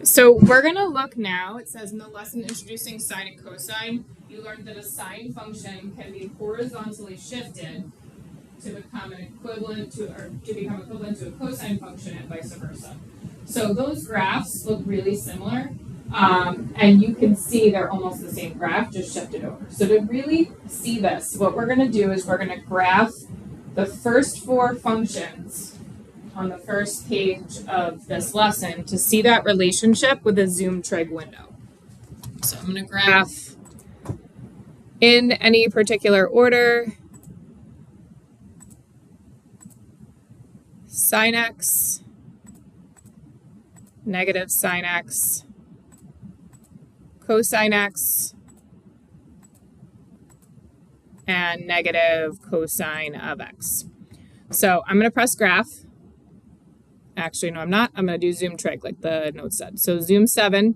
So we're going to look now. It says in the lesson introducing sine and cosine, you learned that a sine function can be horizontally shifted to become equivalent to a cosine function and vice versa. So those graphs look really similar, and you can see they're almost the same graph, just shifted over. So to really see this, what we're going to do is we're going to graph the first four functions on the first page of this lesson to see that relationship with a zoom trig window. So I'm going to graph in any particular order sine x, negative sine x, cosine x, and negative cosine of x. So I'm going to press graph. Actually, no, I'm not. I'm going to do zoom trig like the note said. So zoom 7.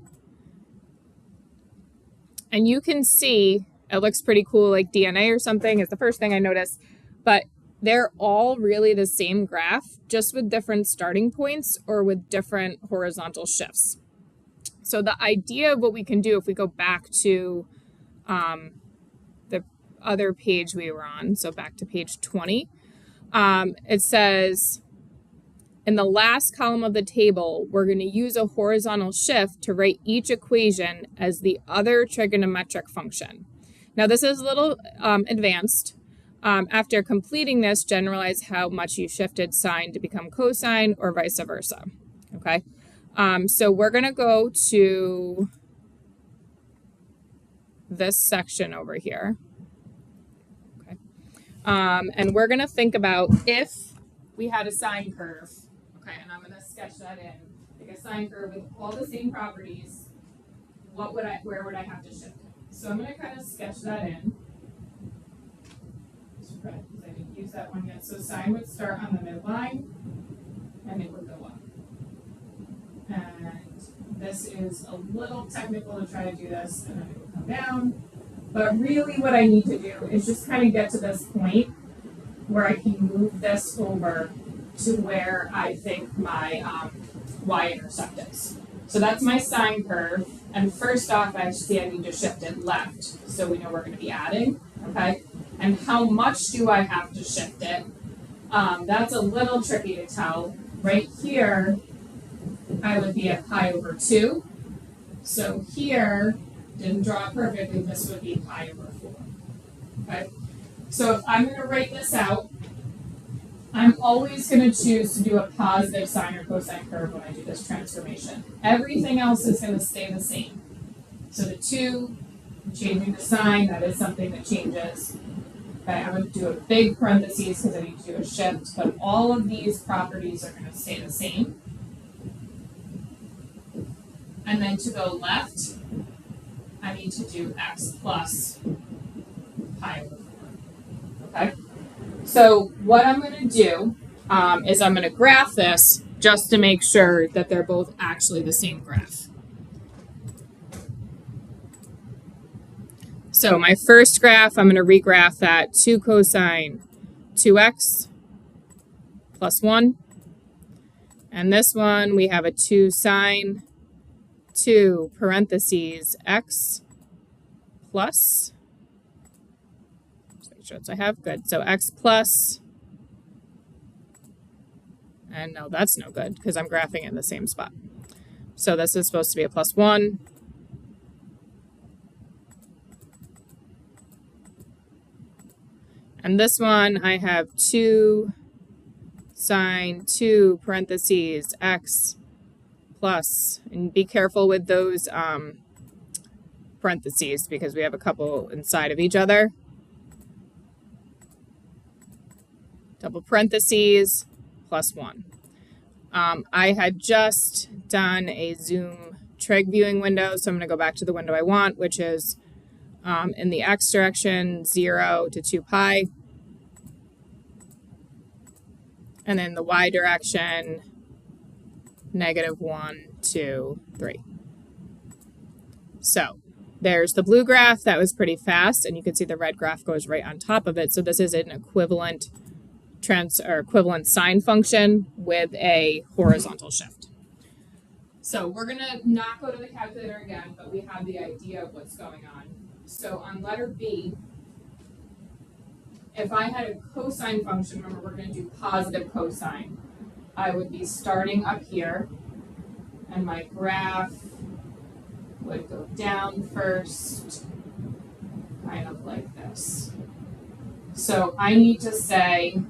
And you can see it looks pretty cool, like DNA or something is the first thing I noticed. But they're all really the same graph, just with different starting points or with different horizontal shifts. So the idea of what we can do if we go back to the other page we were on, so back to page 20, it says, in the last column of the table, we're going to use a horizontal shift to write each equation as the other trigonometric function. Now, this is a little advanced. After completing this, generalize how much you shifted sine to become cosine or vice versa. Okay, so we're going to go to this section over here. Okay, and we're going to think about if we had a sine curve. Okay, and I'm going to sketch that in. Like a sine curve with all the same properties, where would I have to shift it? So I'm going to kind of sketch that in. Because I didn't use that one yet. So sine would start on the midline, and it would go up. And this is a little technical to try to do this, and then it would come down. But really what I need to do is just kind of get to this point where I can move this over to where I think my y-intercept is. So that's my sine curve. And first off, I need to shift it left. So we know we're going to be adding, okay? And how much do I have to shift it? That's a little tricky to tell. Right here, I would be at pi over 2. So here, didn't draw it perfectly, this would be pi over 4. Okay? So if I'm going to write this out, I'm always going to choose to do a positive sine or cosine curve when I do this transformation. Everything else is going to stay the same. So the 2, changing the sign, that is something that changes. Okay, I'm going to do a big parentheses because I need to do a shift, but all of these properties are going to stay the same. And then to go left, I need to do x plus pi over 4. Okay? So what I'm going to do is I'm going to graph this just to make sure that they're both actually the same graph. So my first graph, I'm going to regraph that 2 cosine 2x plus 1. And this one, we have a 2 sine 2 parentheses x plus, make sure it's I have, good. So x plus, and no, that's no good because I'm graphing in the same spot. So this is supposed to be a plus 1. And this one, I have 2 sine 2 parentheses x plus, and be careful with those parentheses because we have a couple inside of each other. Double parentheses plus 1. I had just done a zoom trig viewing window, so I'm going to go back to the window I want, which is in the x direction, 0 to 2 pi. And then the y direction, negative 1, 2, 3. So there's the blue graph. That was pretty fast, and you can see the red graph goes right on top of it. So this is an equivalent sine function with a horizontal shift. So we're gonna not go to the calculator again, but we have the idea of what's going on. So on letter B, if I had a cosine function, remember we're gonna do positive cosine, I would be starting up here, and my graph would go down first, kind of like this. So I need to say,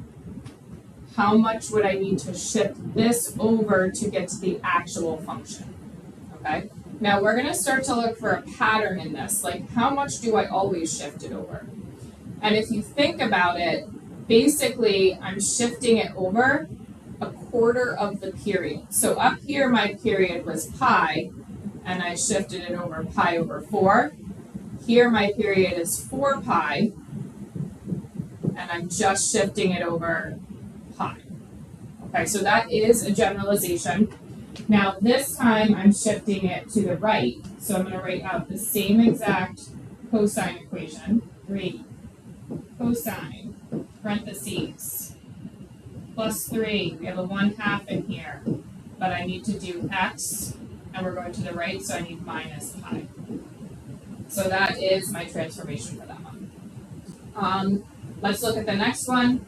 how much would I need to shift this over to get to the actual function, okay? Now we're gonna start to look for a pattern in this, like how much do I always shift it over? And if you think about it, basically I'm shifting it over a quarter of the period. So up here my period was pi, and I shifted it over pi over 4. Here my period is 4 pi, and I'm just shifting it over pi. Okay, so that is a generalization. Now this time I'm shifting it to the right, so I'm going to write out the same exact cosine equation, 3 cosine, parentheses, plus 3, we have a 1/2 in here, but I need to do x, and we're going to the right, so I need minus pi. So that is my transformation for that one. Let's look at the next one.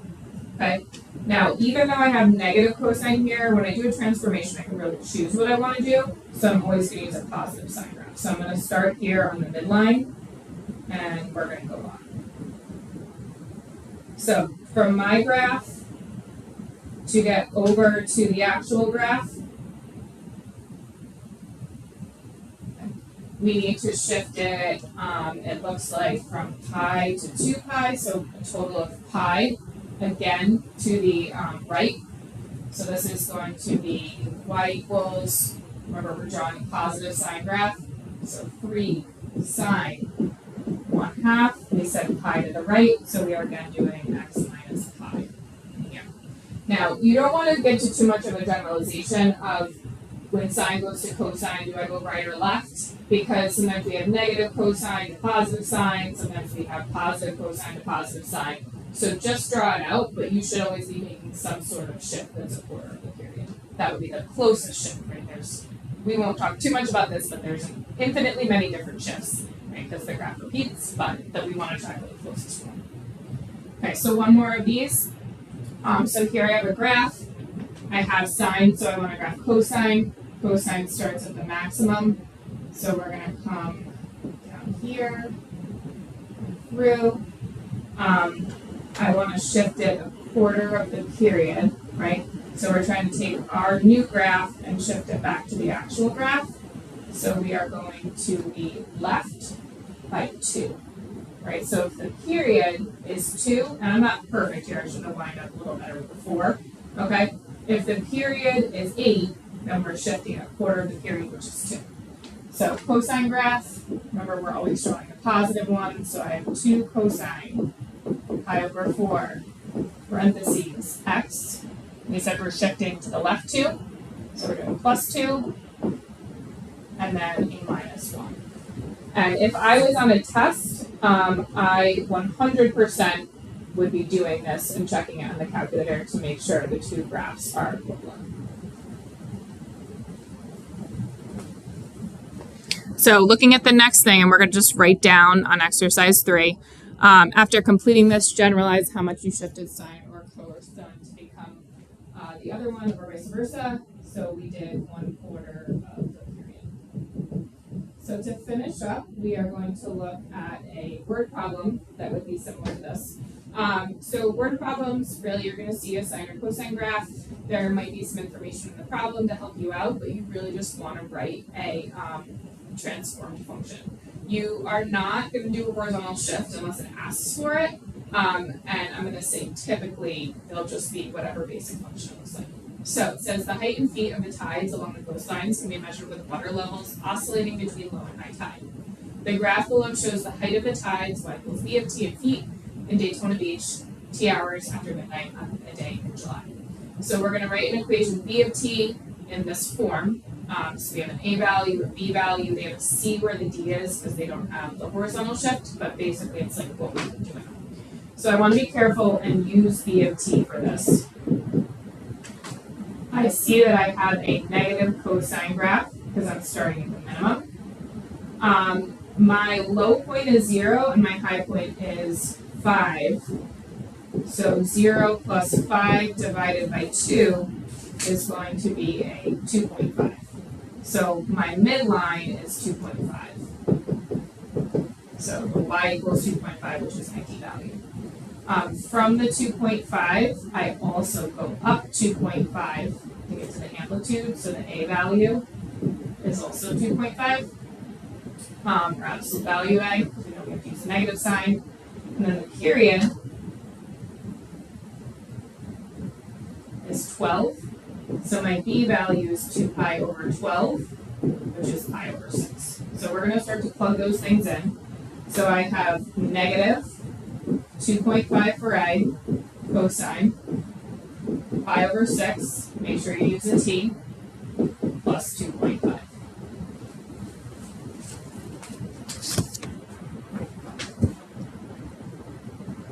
Okay, now even though I have negative cosine here, when I do a transformation, I can really choose what I want to do, so I'm always going to use a positive sign graph. So I'm going to start here on the midline, and we're going to go on. So from my graph to get over to the actual graph, we need to shift it, it looks like from pi to 2 pi, so a total of pi, again, to the right. So this is going to be y equals, remember we're drawing a positive sign graph, so 3 sine 1/2, we set pi to the right, so we are again doing x minus pi here. Now, you don't want to get to too much of a generalization of when sine goes to cosine, do I go right or left? Because sometimes we have negative cosine to positive sine, sometimes we have positive cosine to positive sine. So just draw it out, but you should always be making some sort of shift that's a quarter of the period. That would be the closest shift, right? We won't talk too much about this, but there's infinitely many different shifts, right? Because the graph repeats, but that we want to try for the closest one. Okay, so one more of these. So here I have a graph. I have sine, so I want to graph cosine. Cosine starts at the maximum, so we're going to come down here through. I want to shift it a quarter of the period, right? So we're trying to take our new graph and shift it back to the actual graph. So we are going to be left by 2, right? So if the period is 2, and I'm not perfect here, I should have lined up a little better with the 4, okay? If the period is 8, then we're shifting a quarter of the period, which is 2. So cosine graph, remember we're always drawing a positive one, so I have 2 cosine pi over 4, parentheses, x. We said we're shifting to the left 2, so we're doing plus 2, and then a minus 1. And if I was on a test, I 100% would be doing this and checking it on the calculator to make sure the two graphs are equivalent. So looking at the next thing, and we're going to just write down on exercise 3, after completing this, generalize how much you shifted sine or cosine to become the other one, or vice versa. So we did 1/4 of the period. So to finish up, we are going to look at a word problem that would be similar to this. So word problems, really you're going to see a sine or cosine graph. There might be some information in the problem to help you out, but you really just want to write a transformed function. You are not going to do a horizontal shift unless it asks for it, and I'm going to say typically it'll just be whatever basic function it looks like. So it says the height and feet of the tides along the coastlines can be measured with water levels oscillating between low and high tide. The graph below shows the height of the tides, y equals v of t in feet, in Daytona Beach, t hours after midnight on a day in July. So we're going to write an equation v of t in this form. So we have an a value, a b value, they have a c where the d is because they don't have the horizontal shift, but basically it's like what we've been doing. So I want to be careful and use v of t for this. I see that I have a negative cosine graph, because I'm starting at the minimum. My low point is 0 and my high point is 5. So 0 plus 5 divided by 2 is going to be a 2.5. So my midline is 2.5. So the y equals 2.5, which is my p-value. From the 2.5, I also go up 2.5 to get to the amplitude, so the a value is also 2.5, or absolute value a, because we know we have to use a negative sign. And then the period is 12. So my b value is 2 pi over 12, which is pi over 6. So we're going to start to plug those things in. So I have negative 2.5 for a, cosine, pi over 6, make sure you use a t, plus 2.5.